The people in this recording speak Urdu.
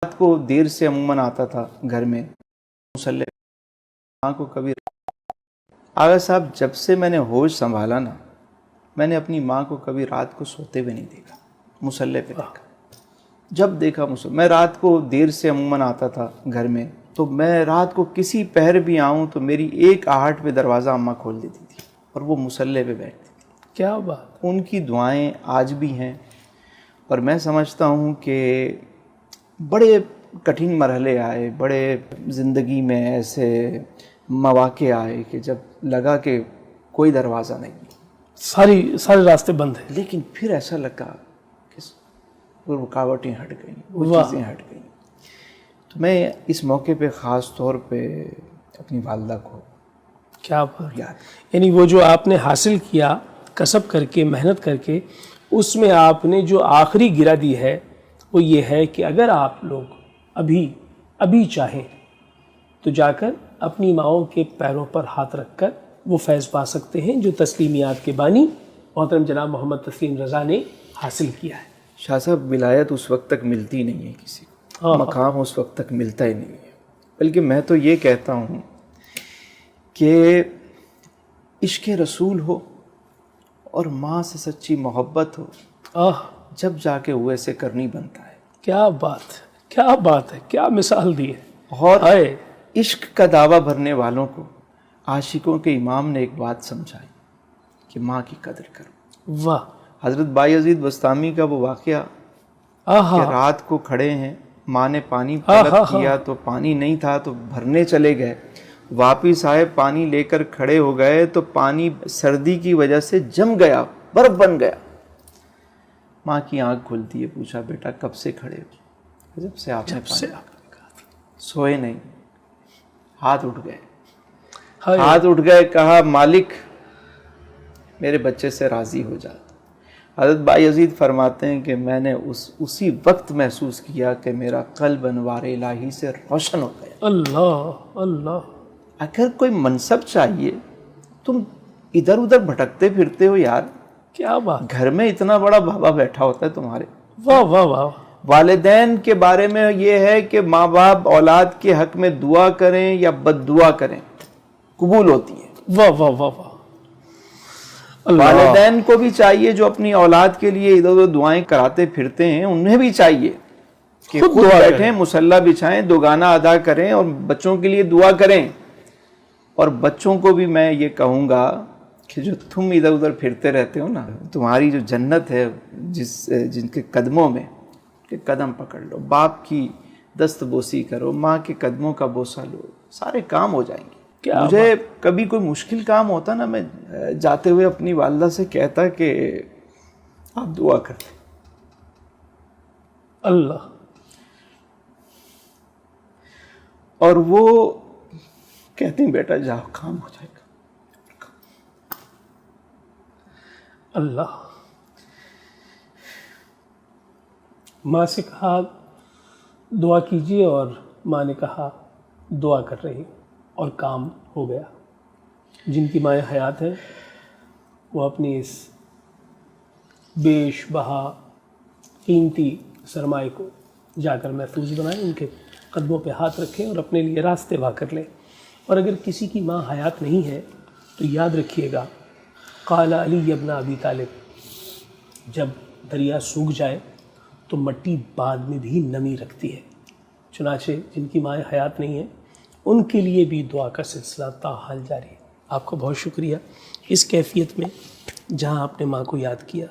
رات کو دیر سے عموماً آتا تھا گھر میں مسلح ماں کو کبھی آغا صاحب جب سے میں نے ہوش سنبھالا نا میں نے اپنی ماں کو کبھی رات کو سوتے ہوئے نہیں دیکھا مسلح پہ دیکھا جب دیکھا میں رات کو دیر سے عموماً آتا تھا گھر میں تو میں رات کو کسی پہر بھی آؤں تو میری ایک آہٹ پہ دروازہ اماں کھول دیتی تھی اور وہ مسلح پہ بیٹھتی تھی. کیا بات. ان کی دعائیں آج بھی ہیں اور میں سمجھتا ہوں کہ بڑے کٹھن مرحلے آئے, بڑے زندگی میں ایسے مواقع آئے کہ جب لگا کہ کوئی دروازہ نہیں, سارے راستے بند ہیں, لیکن پھر ایسا لگا کہ وہ رکاوٹیں ہٹ گئیں, وہ چیزیں ہٹ گئیں. تو میں اس موقع پہ خاص طور پہ اپنی والدہ کو کیا بات, یعنی وہ جو آپ نے حاصل کیا کسب کر کے محنت کر کے, اس میں آپ نے جو آخری گرہ دی ہے وہ یہ ہے کہ اگر آپ لوگ ابھی چاہیں تو جا کر اپنی ماؤں کے پیروں پر ہاتھ رکھ کر وہ فیض پا سکتے ہیں جو تسلیمیات کے بانی محترم جناب محمد تسلیم رضا نے حاصل کیا ہے. شاہ صاحب ولایت اس وقت تک ملتی نہیں ہے کسی کو, مقام اس وقت تک ملتا ہی نہیں ہے, بلکہ میں تو یہ کہتا ہوں کہ عشق رسول ہو اور ماں سے سچی محبت ہو جب جا کے ہوئے سے کرنی بنتا ہے. کیا بات ہے, کیا بات ہے, کیا مثال دی ہے. اور عشق کا دعویٰ بھرنے والوں کو عاشقوں کے امام نے ایک بات سمجھائی کہ ماں کی قدر کرو. واہ. حضرت بایزید بستامی کا وہ واقعہ کہ رات کو کھڑے ہیں, ماں نے پانی طلب کیا تو پانی نہیں تھا تو بھرنے چلے گئے, واپس آئے پانی لے کر کھڑے ہو گئے تو پانی سردی کی وجہ سے جم گیا, برف بن گیا. ماں کی آنکھ کھلتی ہے, پوچھا بیٹا کب سے کھڑے ہو؟ جب سے آپ نے پانی سوئے نہیں. ہاتھ اٹھ گئے, کہا مالک میرے بچے سے راضی ہو جا. حضرت بایزید فرماتے ہیں کہ میں نے اسی وقت محسوس کیا کہ میرا قلب انوار الہی سے روشن ہو گیا. اللہ اللہ. اگر کوئی منصب چاہیے تم ادھر ادھر بھٹکتے پھرتے ہو یار. کیا بات. گھر میں اتنا بڑا بابا بیٹھا ہوتا ہے تمہارے. واہ واہ واہ. والدین کے بارے میں یہ ہے کہ ماں باپ اولاد کے حق میں دعا کریں یا بد دعا کریں قبول ہوتی ہے. واہ واہ واہ واہ. والدین کو بھی چاہیے جو اپنی اولاد کے لیے ادھر ادھر دعائیں کراتے پھرتے ہیں, انہیں بھی چاہیے کہ خود بیٹھیں, مصلی بچھائیں, دوگانا ادا کریں اور بچوں کے لیے دعا کریں. اور بچوں کو بھی میں یہ کہوں گا کہ جو تم ادھر ادھر پھرتے رہتے ہو نا, تمہاری جو جنت ہے جن کے قدموں میں کہ قدم پکڑ لو, باپ کی دست بوسی کرو, ماں کے قدموں کا بوسہ لو, سارے کام ہو جائیں گے. مجھے کبھی کوئی مشکل کام ہوتا نا, میں جاتے ہوئے اپنی والدہ سے کہتا کہ آپ دعا کرتے. اللہ. اور وہ کہتے ہیں بیٹا جاؤ کام ہو جائے گا. اللہ. ماں سے کہا دعا کیجیے اور ماں نے کہا دعا کر رہی اور کام ہو گیا. جن کی مائیں حیات ہیں وہ اپنی اس بیش بہا قیمتی سرمائے کو جا کر محفوظ بنائیں, ان کے قدموں پہ ہاتھ رکھیں اور اپنے لیے راستے وا کر لیں. اور اگر کسی کی ماں حیات نہیں ہے تو یاد رکھیے گا قال علی ابن ابی طالب, جب دریا سوکھ جائے تو مٹی بعد میں بھی نمی رکھتی ہے. چنانچہ جن کی مائیں حیات نہیں ہیں ان کے لیے بھی دعا کا سلسلہ تاحال جاری ہے. آپ کو بہت شکریہ اس کیفیت میں جہاں آپ نے ماں کو یاد کیا.